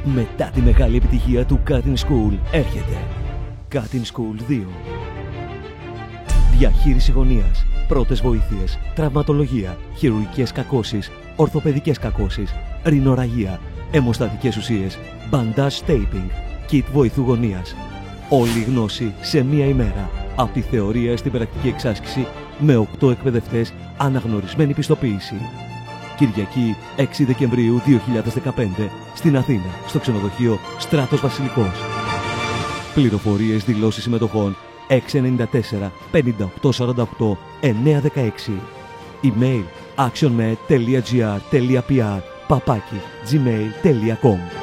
Μετά τη μεγάλη επιτυχία του Cutting School έρχεται Cutting School 2. Διαχείριση γωνίας, πρώτες βοήθειες, τραυματολογία, χειρουργικές κακώσεις, ορθοπαιδικές κακώσεις, ρινοραγία, αιμοστατικές ουσίες, bandage taping, kit βοηθού γωνίας. Όλη η γνώση σε μία ημέρα, από τη θεωρία στην πρακτική εξάσκηση, με 8 εκπαιδευτές, αναγνωρισμένη πιστοποίηση. Κυριακή 6 Δεκεμβρίου 2015 στην Αθήνα, στο ξενοδοχείο Στράτος Βασιλικός. Πληροφορίες, δηλώσεις συμμετοχών 694 5848 916. Email actionmed.gr.pr @gmail.com